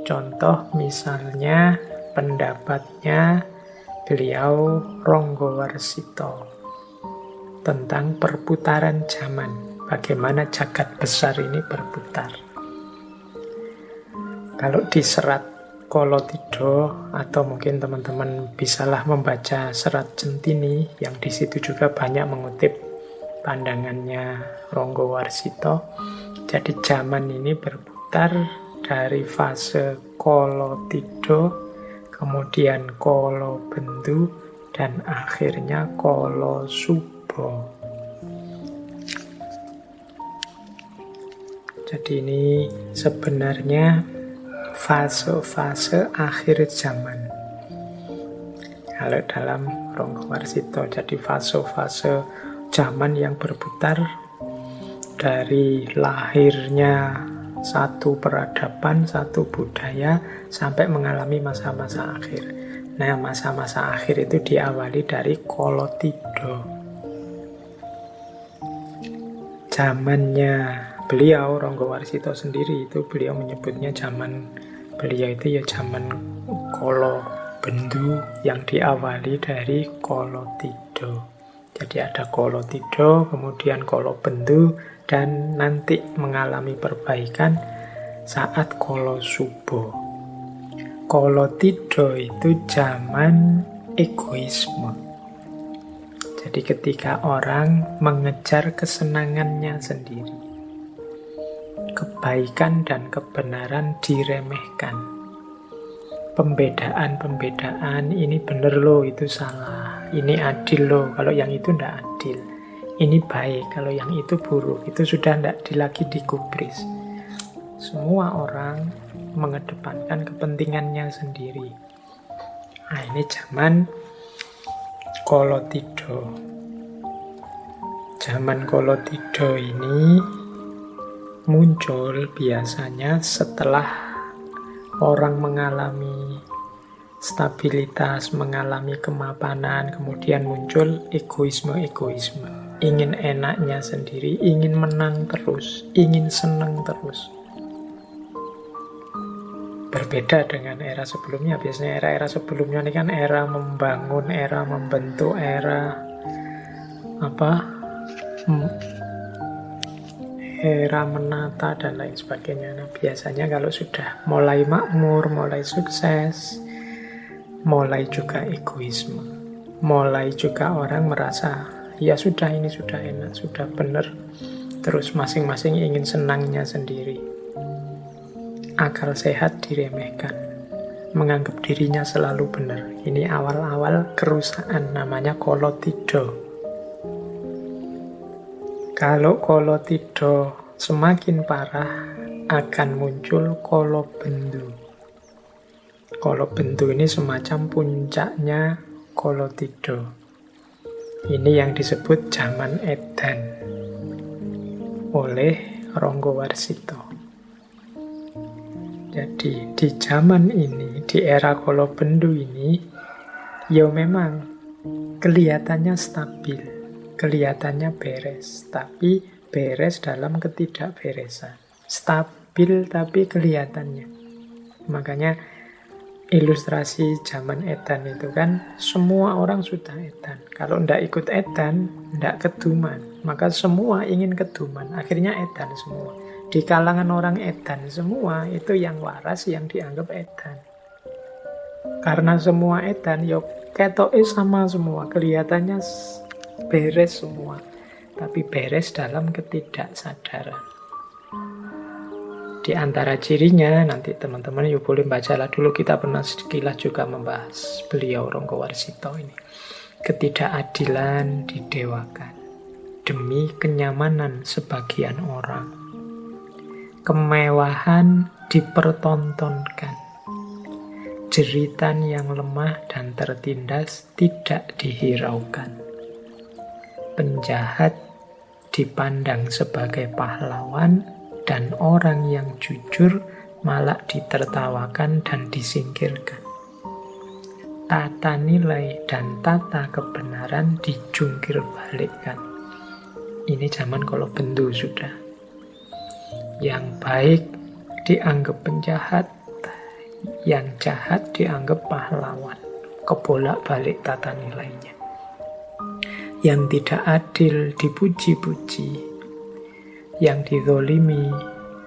Contoh misalnya pendapatnya beliau Ronggowarsito tentang perputaran zaman, bagaimana jagat besar ini berputar. Kalau di serat Kolotidho, atau mungkin teman-teman bisalah membaca serat Centini, yang di situ juga banyak mengutip pandangannya Ronggowarsito. Jadi zaman ini berputar dari fase Kolotidho, kemudian Kolobendu, dan akhirnya Kolosubo. Jadi ini sebenarnya fase-fase akhir zaman. Kalau dalam Ronggowarsito, jadi fase-fase zaman yang berputar dari lahirnya satu peradaban, satu budaya, sampai mengalami masa-masa akhir. Nah, masa-masa akhir itu diawali dari Kolotidho. Zamannya beliau, Ronggowarsito sendiri, itu beliau menyebutnya zaman beliau itu ya zaman Kolobendu, yang diawali dari Kolotidho. Jadi ada Kolotidho, kemudian Kolobendu, dan nanti mengalami perbaikan saat Kolosubo. Kolotidho itu zaman egoisme. Jadi ketika orang mengejar kesenangannya sendiri, kebaikan dan kebenaran diremehkan. Pembedaan-pembedaan, ini bener loh, itu salah. Ini adil loh, kalau yang itu ndak adil. Ini baik, kalau yang itu buruk. Itu sudah ndak lagi digubris. Semua orang mengedepankan kepentingannya sendiri. Nah, ini zaman Kolotidho. Zaman Kolotidho ini muncul biasanya setelah orang mengalami stabilitas, mengalami kemapanan, kemudian muncul egoisme-egoisme. Ingin enaknya sendiri, ingin menang terus, ingin senang terus. Berbeda dengan era sebelumnya. Biasanya era-era sebelumnya ini kan era membangun, era membentuk, era era menata dan lain sebagainya. Nah, biasanya kalau sudah mulai makmur, mulai sukses, mulai juga egoisme, mulai juga orang merasa ya sudah, ini sudah enak, sudah benar, terus masing-masing ingin senangnya sendiri. Akal sehat diremehkan, menganggap dirinya selalu benar. Ini awal-awal kerusakan, namanya Kolotidho. Kalau Kolotidho semakin parah, akan muncul Kolobendu. Kolobendu ini semacam puncaknya Kolotidho. Ini yang disebut zaman Edan oleh Ronggowarsito. Jadi di zaman ini, di era Kolobendu ini, ya memang kelihatannya stabil, kelihatannya beres, tapi beres dalam ketidakberesan. Stabil tapi kelihatannya. Makanya ilustrasi zaman Edan itu kan semua orang sudah Edan. Kalau ndak ikut Edan, ndak keduman. Maka semua ingin keduman. Akhirnya Edan semua. Di kalangan orang Edan semua, itu yang waras, yang dianggap Edan. Karena semua Edan, ya ketoke sama semua. Kelihatannya beres semua. Tapi beres dalam ketidaksadaran. Di antara cirinya, nanti teman-teman yuk boleh bacalah dulu, kita pernah sekilas juga membahas beliau Ronggowarsito ini. Ketidakadilan didewakan demi kenyamanan sebagian orang. Kemewahan dipertontonkan. Jeritan yang lemah dan tertindas tidak dihiraukan. Penjahat dipandang sebagai pahlawan, dan orang yang jujur malah ditertawakan dan disingkirkan. tata nilai dan tata kebenaran dijungkir balikkan. Ini zaman Kolobendu sudah. Yang baik dianggap penjahat, yang jahat dianggap pahlawan. Kebolak-balik tata nilainya. Yang tidak adil dipuji-puji, yang dizolimi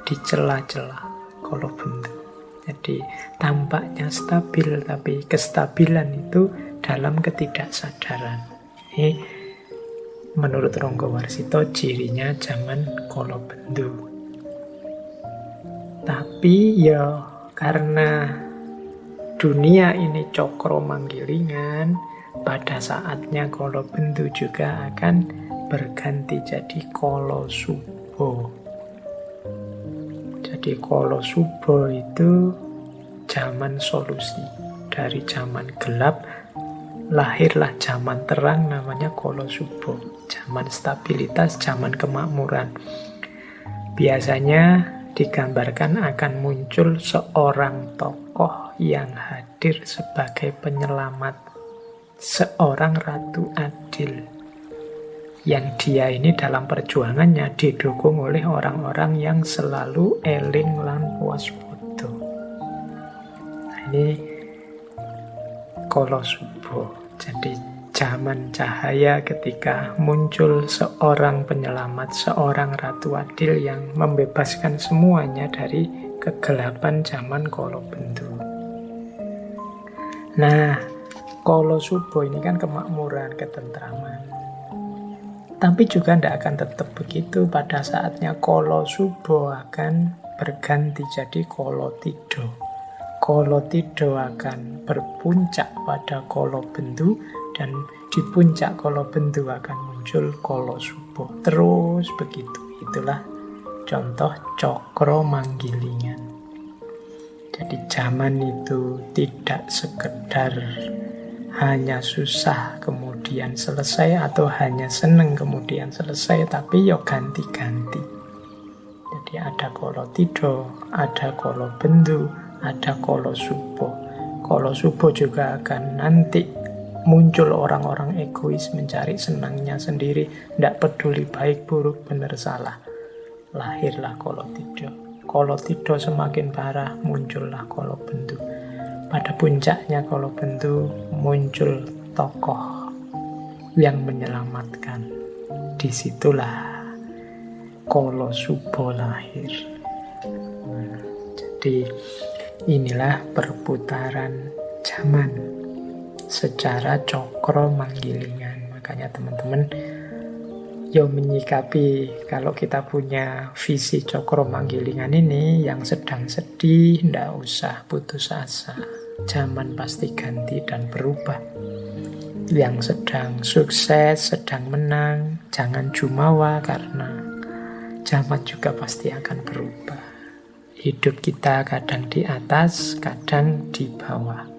dicela-cela. Kolobendu. Jadi tampaknya stabil, tapi kestabilan itu dalam ketidaksadaran. Ini menurut Ronggo Warsito cirinya zaman Kolobendu. Tapi ya karena dunia ini cokro manggilingan, pada saatnya Kolobendu juga akan berganti jadi Kolosubo. Jadi Kolosubo itu zaman solusi. Dari zaman gelap lahirlah zaman terang, namanya Kolosubo. Zaman stabilitas, zaman kemakmuran. Biasanya digambarkan akan muncul seorang tokoh yang hadir sebagai penyelamat, seorang ratu adil, yang dia ini dalam perjuangannya didukung oleh orang-orang yang selalu eling lan waspada. Ini Kolosubo. Jadi zaman cahaya ketika muncul seorang penyelamat, seorang ratu adil yang membebaskan semuanya dari kegelapan zaman Kolobendu. Nah, Kolosubo ini kan kemakmuran, ketentraman. Tapi juga tidak akan tetap begitu. Pada saatnya Kolosubo akan berganti jadi Kolotido. Kolotido akan berpuncak pada Kolobendu, dan di puncak Kolobendu akan muncul Kolosubo. Terus begitu. Itulah contoh cokro manggilingan. Jadi zaman itu tidak sekedar hanya susah kemudian selesai, atau hanya seneng kemudian selesai, tapi yo ganti-ganti. Jadi ada Kolotido, ada Kolobendu, ada Kolosubo. Kolosubo juga akan nanti muncul orang-orang egois mencari senangnya sendiri, tidak peduli baik buruk benar salah. Lahirlah Kolotido. Kolotido semakin parah, muncullah Kolobendu. Pada puncaknya Kolobendu muncul tokoh yang menyelamatkan. Disitulah Kolosubo lahir. Jadi inilah perputaran zaman secara cokro manggilingan. Makanya teman-teman menyikapi kalau kita punya visi cokro manggilingan ini, yang sedang sedih ndak usah putus asa. Zaman pasti ganti dan berubah. Yang sedang sukses, sedang menang, jangan jumawa, karena zaman juga pasti akan berubah. Hidup kita kadang di atas, kadang di bawah.